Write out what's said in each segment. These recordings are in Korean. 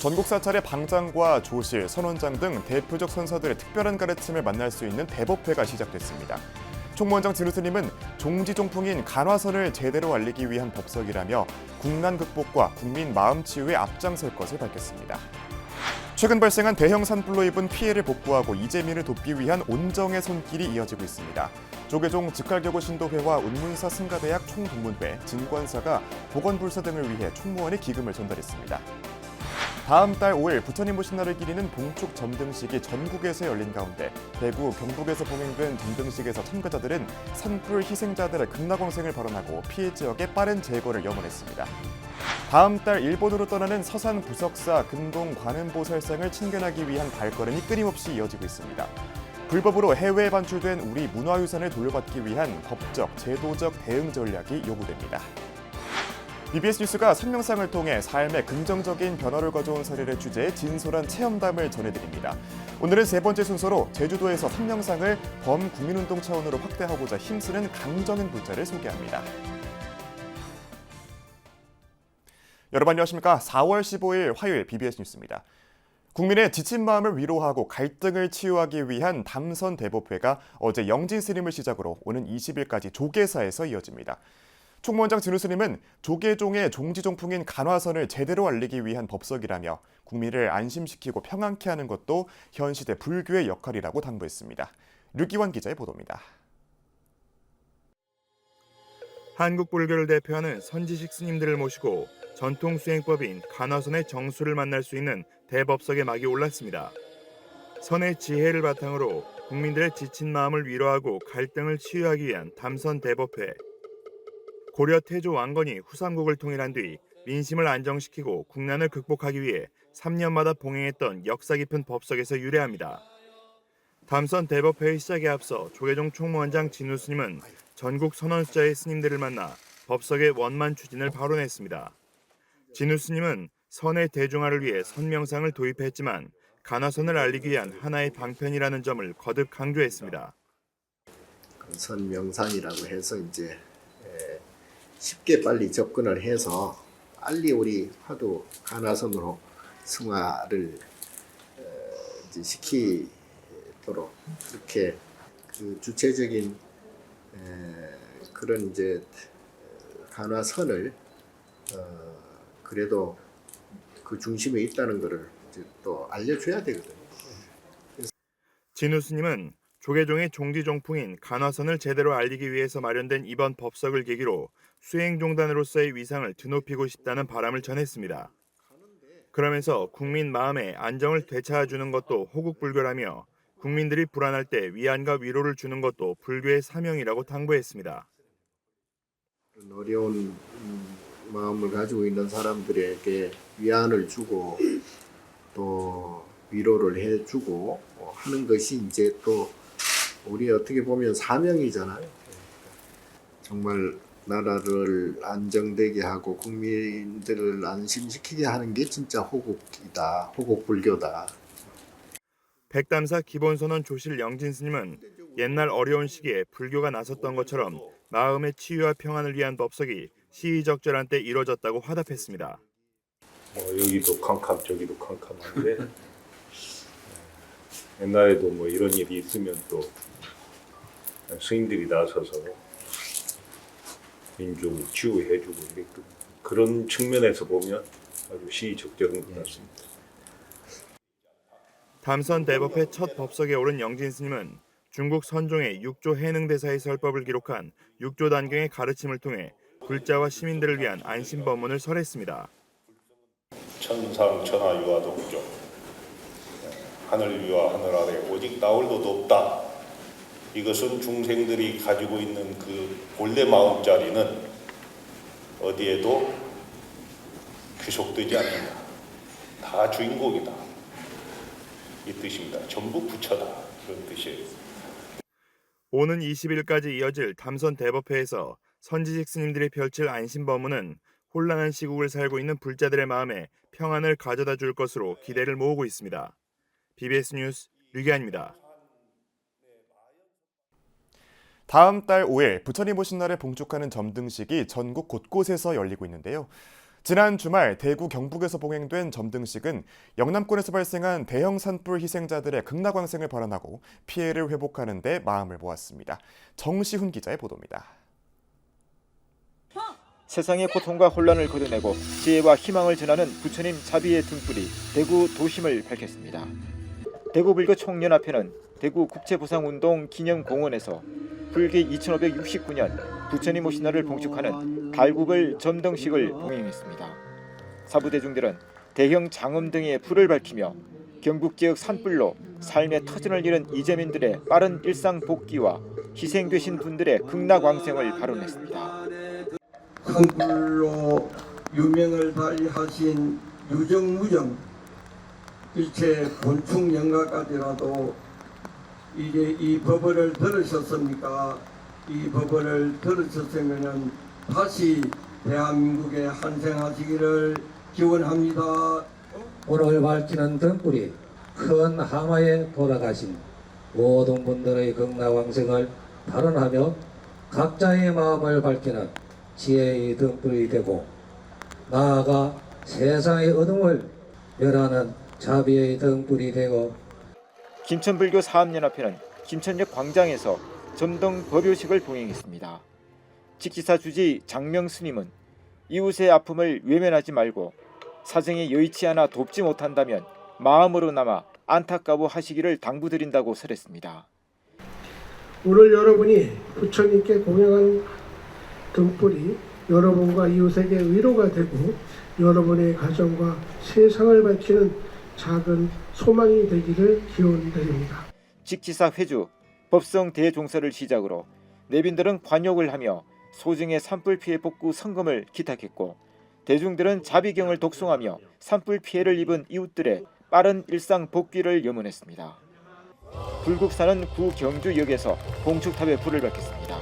전국 사찰의 방장과 조실, 선원장 등 대표적 선사들의 특별한 가르침을 만날 수 있는 대법회가 시작됐습니다. 총무원장 진우 스님은 종지종풍인 간화선을 제대로 알리기 위한 법석이라며 국난 극복과 국민 마음 치유에 앞장설 것을 밝혔습니다. 최근 발생한 대형 산불로 입은 피해를 복구하고 이재민을 돕기 위한 온정의 손길이 이어지고 있습니다. 조계종 직할교구 신도회와 운문사 승가대학 총동문회, 진관사가 보건불사 등을 위해 총무원에 기금을 전달했습니다. 다음 달 5일 부처님 오신 날을 기리는 봉축 점등식이 전국에서 열린 가운데 대구, 경북에서 봉행된 점등식에서 참가자들은 산불 희생자들의 극락왕생을 발언하고 피해 지역의 빠른 제거를 염원했습니다. 다음 달 일본으로 떠나는 서산 부석사 금동 관음보살상을 친견하기 위한 발걸음이 끊임없이 이어지고 있습니다. 불법으로 해외에 반출된 우리 문화유산을 돌려받기 위한 법적, 제도적 대응 전략이 요구됩니다. BBS 뉴스가 선명상을 통해 삶에 긍정적인 변화를 가져온 사례를 주제에 진솔한 체험담을 전해드립니다. 오늘은 세 번째 순서로 제주도에서 선명상을 범국민운동 차원으로 확대하고자 힘쓰는 강정은 불자를 소개합니다. 여러분 안녕하십니까? 4월 15일 화요일 BBS 뉴스입니다. 국민의 지친 마음을 위로하고 갈등을 치유하기 위한 담선 대법회가 어제 영진 스님을 시작으로 오는 20일까지 조계사에서 이어집니다. 총무원장 진우 스님은 조계종의 종지종풍인 간화선을 제대로 알리기 위한 법석이라며 국민을 안심시키고 평안케 하는 것도 현 시대 불교의 역할이라고 당부했습니다. 류기환 기자의 보도입니다. 한국 불교를 대표하는 선지식 스님들을 모시고 전통 수행법인 간화선의 정수를 만날 수 있는 대법석의 막이 올랐습니다. 선의 지혜를 바탕으로 국민들의 지친 마음을 위로하고 갈등을 치유하기 위한 담선 대법회. 고려 태조 왕건이 후삼국을 통일한 뒤 민심을 안정시키고 국난을 극복하기 위해 3년마다 봉행했던 역사 깊은 법석에서 유래합니다. 담선 대법회의 시작에 앞서 조계종 총무원장 진우 스님은 전국 선원수자의 스님들을 만나 법석의 원만 추진을 발언했습니다. 진우 스님은 선의 대중화를 위해 선명상을 도입했지만 간화선을 알리기 위한 하나의 방편이라는 점을 거듭 강조했습니다. 선명상이라고 해서 이제 쉽게 빨리 접근을 해서 빨리 우리 화두 간화선으로 승화를 이제 시키도록 이렇게 그 주체적인 그런 이제 간화선을 그래도 그 중심에 있다는 것을 이제 또 알려줘야 되거든요. 진우 스님은 조계종의 종지종풍인 간화선을 제대로 알리기 위해서 마련된 이번 법석을 계기로 수행종단으로서의 위상을 드높이고 싶다는 바람을 전했습니다. 그러면서 국민 마음에 안정을 되찾아주는 것도 호국불교라며 국민들이 불안할 때 위안과 위로를 주는 것도 불교의 사명이라고 당부했습니다. 어려운 마음을 가지고 있는 사람들에게 위안을 주고 또 위로를 해주고 하는 것이 이제 또 우리 어떻게 보면 사명이잖아요. 정말 나라를 안정되게 하고 국민들을 안심시키게 하는 게 진짜 호국이다, 호국불교다. 백담사 기본선언 조실 영진 스님은 옛날 어려운 시기에 불교가 나섰던 것처럼 마음의 치유와 평안을 위한 법석이 시의적절한 때 이루어졌다고 화답했습니다. 여기도 캄캄 저기도 캄캄한데 옛날에도 이런 일이 있으면 또 스님들이 나서서 민중 치유해주고 그런 측면에서 보면 아주 시의적절한 것 같습니다. 담선 대법회 첫 법석에 오른 영진 스님은 중국 선종의 육조 해능대사의 설법을 기록한 육조 단경의 가르침을 통해 불자와 시민들을 위한 안심법문을 설했습니다. 천상 천하 유아독조 하늘 위와 하늘 아래 오직 나홀로도 없다. 이것은 중생들이 가지고 있는 그 본래 마음자리는 어디에도 귀속되지 않는다. 다 주인공이다. 이 뜻입니다. 전부 부처다. 그런 뜻이에요. 오는 20일까지 이어질 담선 대법회에서 선지식 스님들이 펼칠 안심법문은 혼란한 시국을 살고 있는 불자들의 마음에 평안을 가져다 줄 것으로 기대를 모으고 있습니다. BBS 뉴스 류기환입니다. 다음 달 5일 부처님 오신 날에 봉축하는 점등식이 전국 곳곳에서 열리고 있는데요. 지난 주말 대구 경북에서 봉행된 점등식은 영남권에서 발생한 대형 산불 희생자들의 극락광생을 발현하고 피해를 회복하는 데 마음을 모았습니다. 정시훈 기자의 보도입니다. 세상의 고통과 혼란을 걷어내고 지혜와 희망을 전하는 부처님 자비의 등불이 대구 도심을 밝혔습니다. 대구불교 총연합회는 대구 국제보상운동 기념공원에서 불기 2569년 부처님 오신 날을 봉축하는 달구글 점등식을 봉행했습니다. 사부대중들은 대형 장엄 등의 불을 밝히며 경북 지역 산불로 삶의 터전을 잃은 이재민들의 빠른 일상 복귀와 희생되신 분들의 극락왕생을 발언했습니다. 산불로 유명을 달리하신 유정무정 일체 곤충 영가까지라도 이제 이 법을 들으셨습니까? 이 법을 들으셨으면 다시 대한민국에 환생하시기를 기원합니다. 오늘 밝히는 등불이 큰 하마에 돌아가신 모든 분들의 극락왕생을 발언하며 각자의 마음을 밝히는 지혜의 등불이 되고 나아가 세상의 어둠을 멸하는 자비의 등불이 되고 김천불교 사업연합회는 김천역 광장에서 점등 법요식을 봉행했습니다. 직지사 주지 장명 스님은 이웃의 아픔을 외면하지 말고 사정이 여의치 않아 돕지 못한다면 마음으로 남아 안타까워하시기를 당부드린다고 설했습니다. 오늘 여러분이 부처님께 공양한 등불이 여러분과 이웃에게 위로가 되고 여러분의 가정과 세상을 밝히는 작은 소망이 되기를 기원드립니다. 직지사 회주 법성 대종사를 시작으로 내빈들은 관욕을 하며 소중의 산불 피해 복구 성금을 기탁했고 대중들은 자비경을 독송하며 산불 피해를 입은 이웃들의 빠른 일상 복귀를 염원했습니다. 불국사는 구 경주역에서 봉축탑에 불을 밝혔습니다.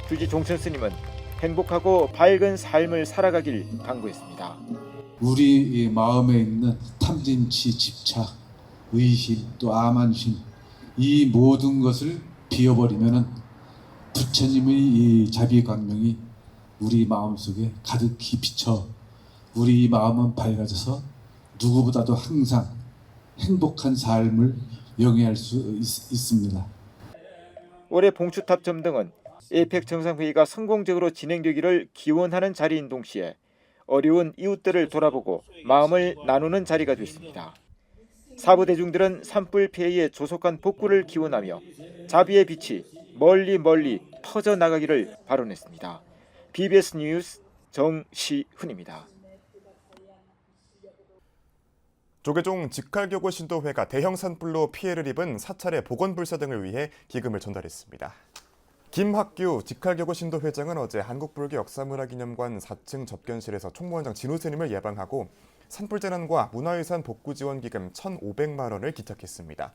주지 종천 스님은 행복하고 밝은 삶을 살아가길 당부했습니다. 우리 마음에 있는 탐진치, 집착, 의심, 또 암환심 이 모든 것을 비워버리면은 부처님의 이 자비 광명이 우리 마음속에 가득히 비쳐 우리 마음은 밝아져서 누구보다도 항상 행복한 삶을 영위할 수 있습니다. 올해 봉축탑 점등은 에이펙 정상회의가 성공적으로 진행되기를 기원하는 자리인 동시에 어려운 이웃들을 돌아보고 마음을 나누는 자리가 됐습니다. 사부 대중들은 산불 피해의 조속한 복구를 기원하며 자비의 빛이 멀리 멀리 퍼져나가기를 발언했습니다. BBS 뉴스 정시훈입니다. 조계종 직할교구 신도회가 대형 산불로 피해를 입은 사찰의 보건불사 등을 위해 기금을 전달했습니다. 김학규 직할교구 신도회장은 어제 한국불교 역사문화기념관 4층 접견실에서 총무원장 진우 스님을 예방하고 산불재난과 문화유산 복구지원기금 1,500만 원을 기탁했습니다.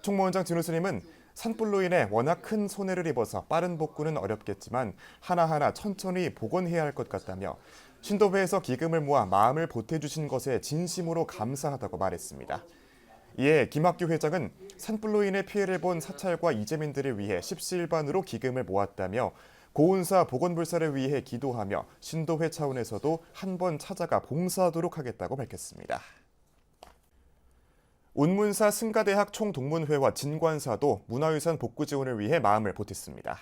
총무원장 진우 스님은 산불로 인해 워낙 큰 손해를 입어서 빠른 복구는 어렵겠지만 하나하나 천천히 복원해야 할 것 같다며 신도회에서 기금을 모아 마음을 보태주신 것에 진심으로 감사하다고 말했습니다. 이에 김학규 회장은 산불로 인해 피해를 본 사찰과 이재민들을 위해 십시일반으로 기금을 모았다며 고운사 보건불사를 위해 기도하며 신도회 차원에서도 한번 찾아가 봉사하도록 하겠다고 밝혔습니다. 운문사 승가대학 총동문회와 진관사도 문화유산 복구 지원을 위해 마음을 보탰습니다.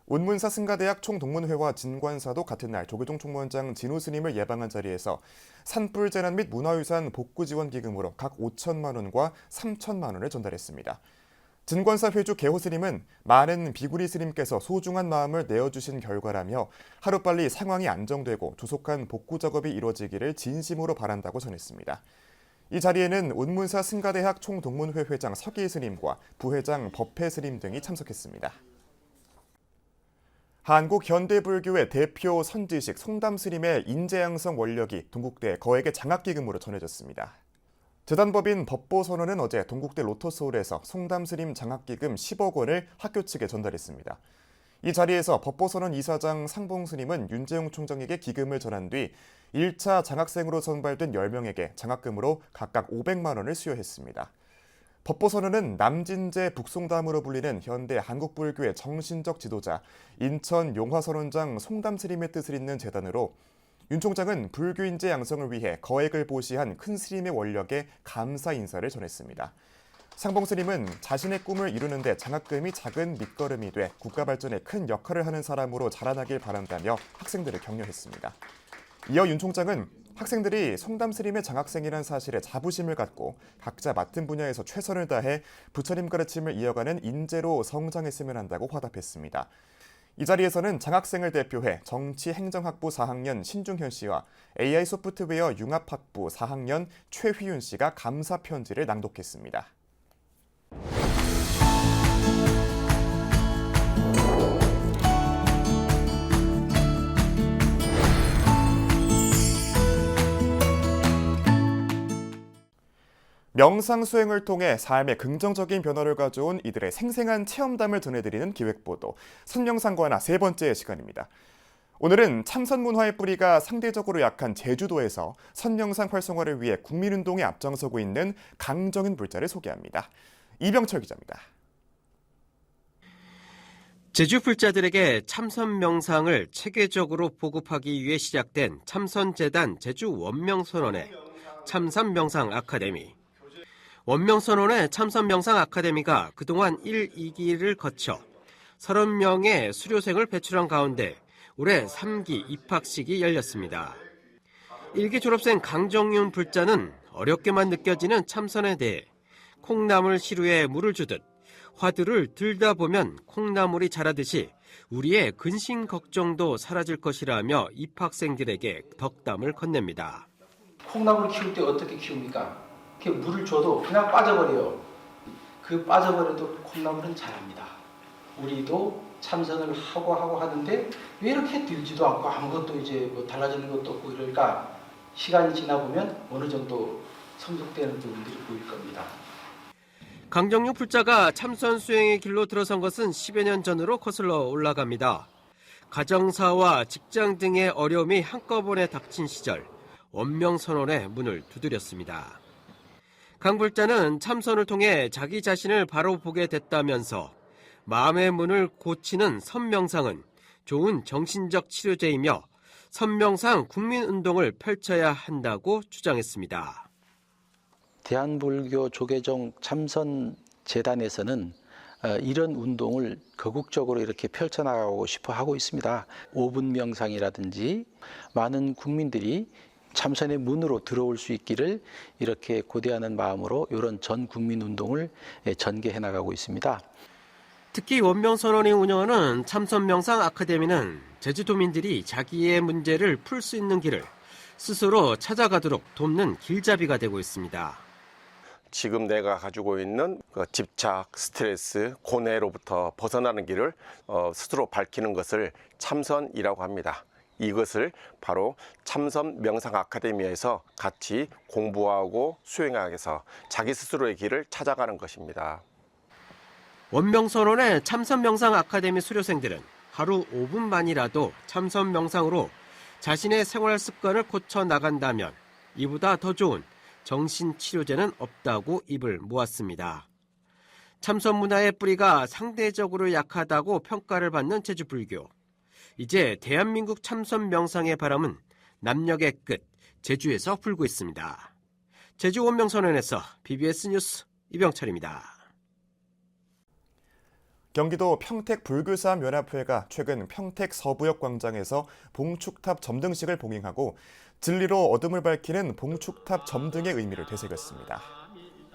운문사 승가대학 총동문회와 진관사도 같은 날 조계종 총무원장 진우 스님을 예방한 자리에서 산불 재난 및 문화유산 복구 지원 기금으로 각 5천만 원과 3천만 원을 전달했습니다. 진관사 회주 개호 스님은 많은 비구리 스님께서 소중한 마음을 내어주신 결과라며 하루빨리 상황이 안정되고 조속한 복구 작업이 이루어지기를 진심으로 바란다고 전했습니다. 이 자리에는 운문사 승가대학 총동문회 회장 서기 스님과 부회장 법회 스님 등이 참석했습니다. 한국 현대불교의 대표 선지식 송담 스님의 인재양성 원력이 동국대 거액의 장학기금으로 전해졌습니다. 재단법인 법보선언은 어제 동국대 로터스홀에서 송담 스님 장학기금 10억 원을 학교 측에 전달했습니다. 이 자리에서 법보선언 이사장 상봉 스님은 윤재용 총장에게 기금을 전한 뒤 1차 장학생으로 선발된 10명에게 장학금으로 각각 500만 원을 수여했습니다. 법보선언은 남진제 북송담으로 불리는 현대 한국불교의 정신적 지도자 인천 용화선원장 송담 스님의 뜻을 잇는 재단으로 윤 총장은 불교 인재 양성을 위해 거액을 보시한 큰 스님의 원력에 감사 인사를 전했습니다. 상봉 스님은 자신의 꿈을 이루는 데 장학금이 작은 밑거름이 돼 국가 발전에 큰 역할을 하는 사람으로 자라나길 바란다며 학생들을 격려했습니다. 이어 윤 총장은 학생들이 송담 스님의 장학생이라는 사실에 자부심을 갖고 각자 맡은 분야에서 최선을 다해 부처님 가르침을 이어가는 인재로 성장했으면 한다고 화답했습니다. 이 자리에서는 장학생을 대표해 정치행정학부 4학년 신중현 씨와 AI 소프트웨어 융합학부 4학년 최휘윤 씨가 감사 편지를 낭독했습니다. 명상 수행을 통해 삶에 긍정적인 변화를 가져온 이들의 생생한 체험담을 전해드리는 기획보도 선명상관화 세 번째 시간입니다. 오늘은 참선 문화의 뿌리가 상대적으로 약한 제주도에서 선명상 활성화를 위해 국민운동에 앞장서고 있는 강정윤 불자를 소개합니다. 이병철 기자입니다. 제주 불자들에게 참선 명상을 체계적으로 보급하기 위해 시작된 참선재단 제주 원명선원의 참선명상 아카데미. 원명선원의 참선명상 아카데미가 그동안 1, 2기를 거쳐 30명의 수료생을 배출한 가운데 올해 3기 입학식이 열렸습니다. 1기 졸업생 강정윤 불자는 어렵게만 느껴지는 참선에 대해 콩나물 시루에 물을 주듯 화두를 들다 보면 콩나물이 자라듯이 우리의 근심 걱정도 사라질 것이라며 입학생들에게 덕담을 건넵니다. 콩나물 키울 때 어떻게 키웁니까? 이렇게 물을 줘도 그냥 빠져버려요. 그 빠져버려도 콩나물은 자랍니다. 우리도 참선을 하고 하는데 왜 이렇게 들지도 않고 아무것도 이제 뭐 달라지는 것도 없고 이러니까 시간이 지나 보면 어느 정도 성숙되는 부분들이 보일 겁니다. 강정윤 불자가 참선 수행의 길로 들어선 것은 10여 년 전으로 거슬러 올라갑니다. 가정사와 직장 등의 어려움이 한꺼번에 닥친 시절 원명선원의 문을 두드렸습니다. 강 불자는 참선을 통해 자기 자신을 바로 보게 됐다면서 마음의 문을 고치는 선명상은 좋은 정신적 치료제이며 선명상 국민운동을 펼쳐야 한다고 주장했습니다. 대한불교 조계종 참선재단에서는 이런 운동을 거국적으로 이렇게 펼쳐나가고 싶어 하고 있습니다. 5분 명상이라든지 많은 국민들이 참선의 문으로 들어올 수 있기를 이렇게 고대하는 마음으로 이런 전 국민 운동을 전개해 나가고 있습니다. 특히 원명선원이 운영하는 참선명상 아카데미는 제주도민들이 자기의 문제를 풀 수 있는 길을 스스로 찾아가도록 돕는 길잡이가 되고 있습니다. 지금 내가 가지고 있는 집착, 스트레스, 고뇌로부터 벗어나는 길을 스스로 밝히는 것을 참선이라고 합니다. 이것을 바로 참선 명상 아카데미에서 같이 공부하고 수행하기 위해서 자기 스스로의 길을 찾아가는 것입니다. 원명선원의 참선명상 아카데미 수료생들은 하루 5분만이라도 참선명상으로 자신의 생활 습관을 고쳐 나간다면 이보다 더 좋은 정신치료제는 없다고 입을 모았습니다. 참선 문화의 뿌리가 상대적으로 약하다고 평가를 받는 제주불교. 이제 대한민국 참선 명상의 바람은 남녘의 끝, 제주에서 불고 있습니다. 제주 원명선원에서 BBS 뉴스 이병철입니다. 경기도 평택 불교사연합회가 최근 평택 서부역 광장에서 봉축탑 점등식을 봉행하고 진리로 어둠을 밝히는 봉축탑 점등의 의미를 되새겼습니다.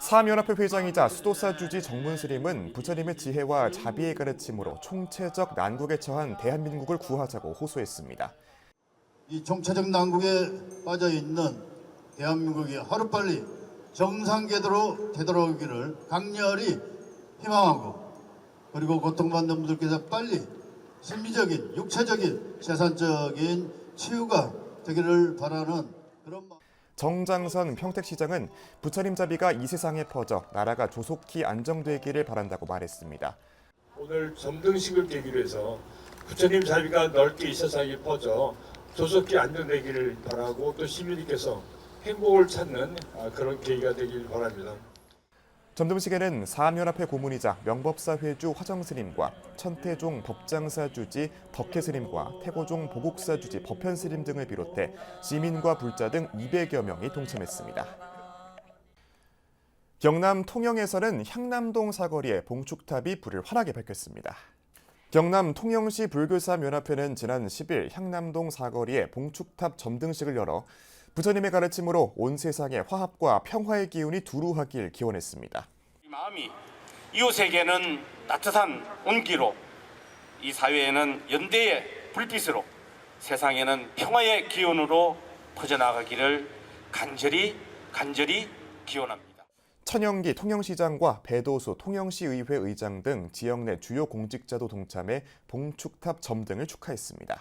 사연합회 회장이자 수도사 주지 정문스님은 부처님의 지혜와 자비의 가르침으로 총체적 난국에 처한 대한민국을 구하자고 호소했습니다. 이 총체적 난국에 빠져있는 대한민국이 하루빨리 정상궤도로 되돌아오기를 강렬히 희망하고, 그리고 고통받는 분들께서 빨리 심리적인, 육체적인, 재산적인 치유가 되기를 바라는 그런 마음. 정장선 평택시장은 부처님 자비가 이 세상에 퍼져 나라가 조속히 안정되기를 바란다고 말했습니다. 오늘 점등식을 계기로 해서 부처님 자비가 넓게 이 세상에 퍼져 조속히 안정되기를 바라고 또 시민님께서 행복을 찾는 그런 계기가 되길 바랍니다. 점등식에는 사암연합회 고문이자 명법사 회주 화정스님과 천태종 법장사 주지 덕혜스님과 태고종 보국사 주지 법현스님 등을 비롯해 시민과 불자 등 200여 명이 동참했습니다. 경남 통영에서는 향남동 사거리에 봉축탑이 불을 환하게 밝혔습니다. 경남 통영시 불교사연합회는 지난 10일 향남동 사거리에 봉축탑 점등식을 열어 부처님의 가르침으로 온 세상에 화합과 평화의 기운이 두루하길 기원했습니다. 이 마음이 이웃에게는 따뜻한 온기로, 이 사회에는 연대의 불빛으로, 세상에는 평화의 기운으로 퍼져나가기를 간절히 기원합니다. 천영기 통영시장과 배도수 통영시의회 의장 등 지역 내 주요 공직자도 동참해 봉축탑 점등을 축하했습니다.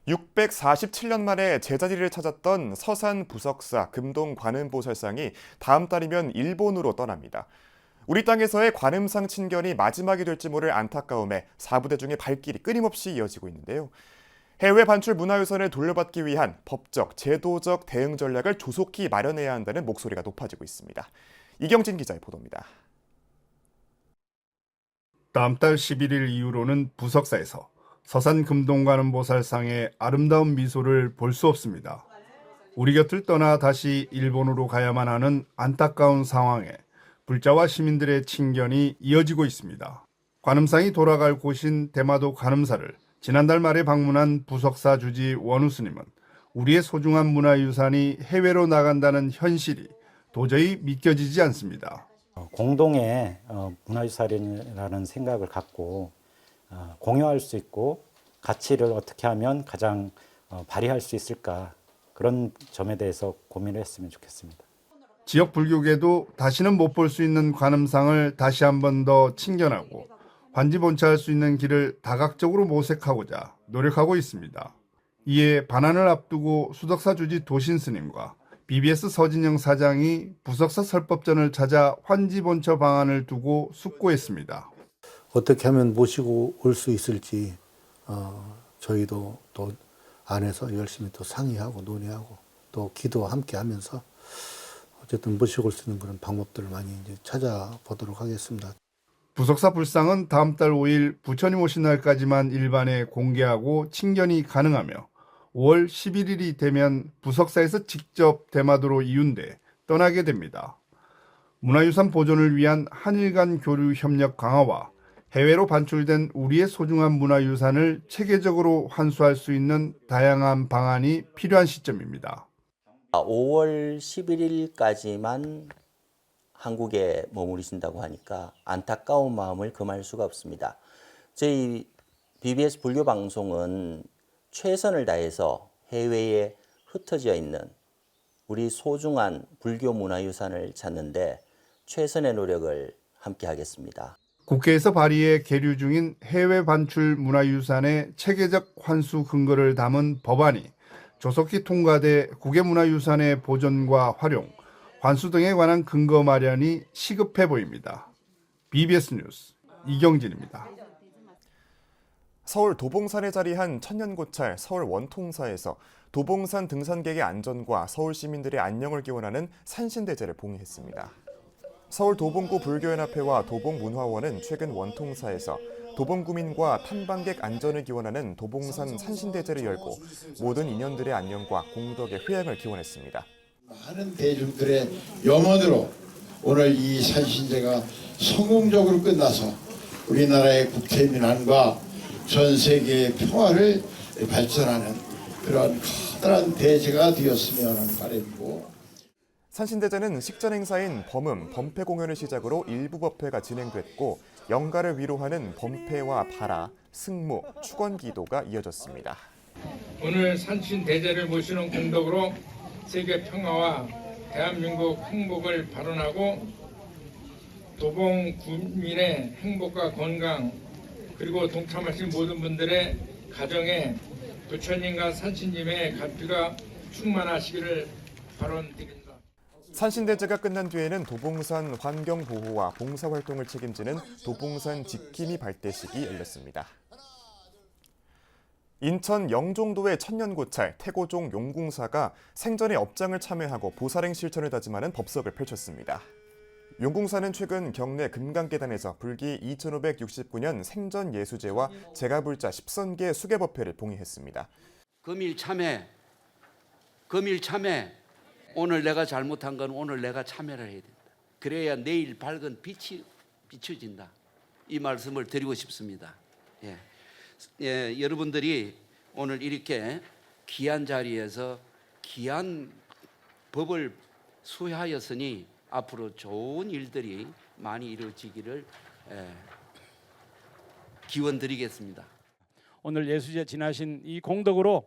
647년 만에 제자리를 찾았던 서산 부석사 금동 관음보살상이 다음 달이면 일본으로 떠납니다. 우리 땅에서의 관음상 친견이 마지막이 될지 모를 안타까움에 4부대 중의 발길이 끊임없이 이어지고 있는데요. 해외 반출 문화유산을 돌려받기 위한 법적, 제도적 대응 전략을 조속히 마련해야 한다는 목소리가 높아지고 있습니다. 이경진 기자의 보도입니다. 다음 달 11일 이후로는 부석사에서 서산 금동관음보살상의 아름다운 미소를 볼 수 없습니다. 우리 곁을 떠나 다시 일본으로 가야만 하는 안타까운 상황에 불자와 시민들의 친견이 이어지고 있습니다. 관음상이 돌아갈 곳인 대마도 관음사를 지난달 말에 방문한 부석사 주지 원우스님은 우리의 소중한 문화유산이 해외로 나간다는 현실이 도저히 믿겨지지 않습니다. 공동의 문화유산이라는 생각을 갖고 공유할 수 있고 가치를 어떻게 하면 가장 발휘할 수 있을까, 그런 점에 대해서 고민을 했으면 좋겠습니다. 지역 불교계도 다시는 못 볼 수 있는 관음상을 다시 한 번 더 친견하고 환지본차할 수 있는 길을 다각적으로 모색하고자 노력하고 있습니다. 이에 반환을 앞두고 수덕사 주지 도신스님과 BBS 서진영 사장이 부석사 설법전을 찾아 환지본처 방안을 두고 숙고했습니다. 어떻게 하면 모시고 올 수 있을지 저희도 또 안에서 열심히 또 상의하고 논의하고 또 기도 함께 하면서 어쨌든 모시고 올 수 있는 그런 방법들을 많이 이제 찾아보도록 하겠습니다. 부석사 불상은 다음 달 5일 부처님 오신 날까지만 일반에 공개하고 친견이 가능하며 5월 11일이 되면 부석사에서 직접 대마도로 이윤돼 떠나게 됩니다. 문화유산 보존을 위한 한일 간 교류 협력 강화와 해외로 반출된 우리의 소중한 문화유산을 체계적으로 환수할 수 있는 다양한 방안이 필요한 시점입니다. 5월 11일까지만 한국에 머무르신다고 하니까 안타까운 마음을 금할 수가 없습니다. 저희 BBS 불교방송은 최선을 다해서 해외에 흩어져 있는 우리 소중한 불교 문화유산을 찾는데 최선의 노력을 함께 하겠습니다. 국회에서 발의해 계류 중인 해외 반출 문화유산의 체계적 환수 근거를 담은 법안이 조속히 통과돼 국외문화유산의 보존과 활용, 환수 등에 관한 근거 마련이 시급해 보입니다. BBS 뉴스 이경진입니다. 서울 도봉산에 자리한 천년고찰 서울 원통사에서 도봉산 등산객의 안전과 서울 시민들의 안녕을 기원하는 산신대제를 봉해했습니다. 서울 도봉구 불교연합회와 도봉문화원은 최근 원통사에서 도봉구민과 탐방객 안전을 기원하는 도봉산 산신대제를 열고 모든 인연들의 안녕과 공덕의 회양을 기원했습니다. 많은 대중들의 염원으로 오늘 이 산신제가 성공적으로 끝나서 우리나라의 국태민안과 전 세계의 평화를 발전하는 그런 커다란 대제가 되었으면 하는 바람이고, 산신대제는 식전 행사인 범음, 범패 공연을 시작으로 일부 법회가 진행됐고 영가를 위로하는 범패와 발화, 승무, 축원기도가 이어졌습니다. 오늘 산신대제를 모시는 공덕으로 세계 평화와 대한민국 행복을 발언하고 도봉 국민의 행복과 건강 그리고 동참하신 모든 분들의 가정에 부처님과 산신님의 가피가 충만하시기를 발언드립니다. 산신대제가 끝난 뒤에는 도봉산 환경보호와 봉사활동을 책임지는 도봉산 지킴이 발대식이 열렸습니다. 인천 영종도의 천년고찰 태고종 용궁사가 생전에 업장을 참여하고 보살행 실천을 다짐하는 법석을 펼쳤습니다. 용궁사는 최근 경내 금강계단에서 불기 2569년 생전 예수제와 제가불자 10선계 수계법회를 봉의했습니다. 금일 참회, 금일 참회. 오늘 내가 잘못한 건 오늘 내가 참회를 해야 된다. 그래야 내일 밝은 빛이 비춰진다. 이 말씀을 드리고 싶습니다. 여러분들이 오늘 이렇게 귀한 자리에서 귀한 법을 수여하였으니 앞으로 좋은 일들이 많이 이루어지기를 기원드리겠습니다. 오늘 예수제 지나신 이 공덕으로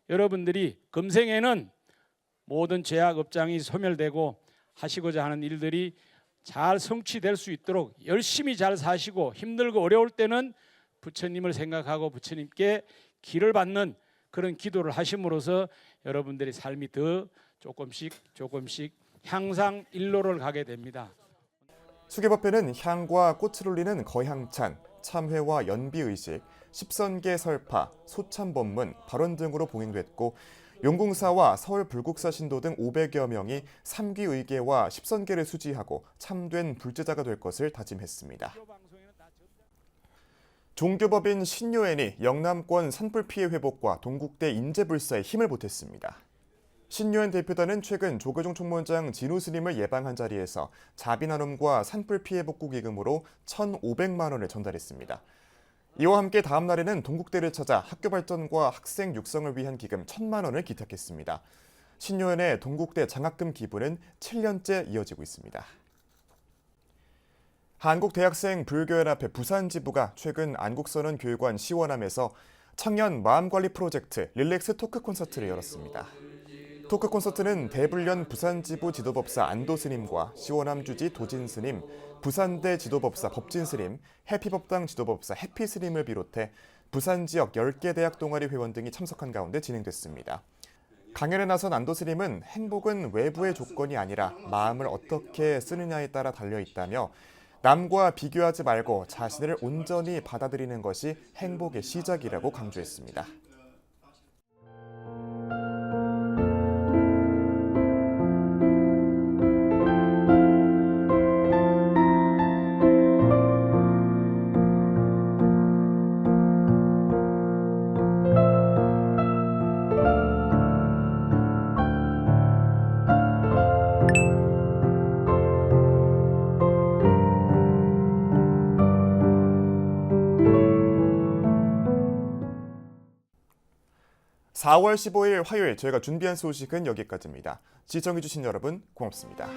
여러분들이 금생에는 모든 죄악 업장이 소멸되고 하시고자 하는 일들이 잘 성취될 수 있도록 열심히 잘 사시고 힘들고 어려울 때는 부처님을 생각하고 부처님께 길을 받는 그런 기도를 하심으로써 여러분들의 삶이 더 조금씩 향상 일로를 가게 됩니다. 수계법회는 향과 꽃을 올리는 거향찬, 참회와 연비의식, 10선계 설파, 소참법문, 발언 등으로 봉행됐고 용궁사와 서울 불국사 신도 등 500여 명이 3귀의계와 10선계를 수지하고 참된 불제자가 될 것을 다짐했습니다. 종교법인 신요엔이 영남권 산불 피해 회복과 동국대 인재불사에 힘을 보탰습니다. 신요엔 대표단은 최근 조계종 총무원장 진우 스님을 예방한 자리에서 자비 나눔과 산불 피해 복구 기금으로 1,500만 원을 전달했습니다. 이와 함께 다음 날에는 동국대를 찾아 학교 발전과 학생 육성을 위한 기금 1,000만 원을 기탁했습니다. 신요엔의 동국대 장학금 기부는 7년째 이어지고 있습니다. 한국대학생 불교연합회 부산지부가 최근 안국선언교육원 시원함에서 청년 마음관리 프로젝트 릴렉스 토크 콘서트를 열었습니다. 토크 콘서트는 대불련 부산지부 지도법사 안도스님과 시원함 주지 도진스님, 부산대 지도법사 법진스님, 해피법당 지도법사 해피스님을 비롯해 부산 지역 10개 대학 동아리 회원 등이 참석한 가운데 진행됐습니다. 강연에 나선 안도스님은 행복은 외부의 조건이 아니라 마음을 어떻게 쓰느냐에 따라 달려있다며 남과 비교하지 말고 자신을 온전히 받아들이는 것이 행복의 시작이라고 강조했습니다. (4월 15일) 화요일 저희가 준비한 소식은 여기까지입니다. 시청해주신 여러분 고맙습니다.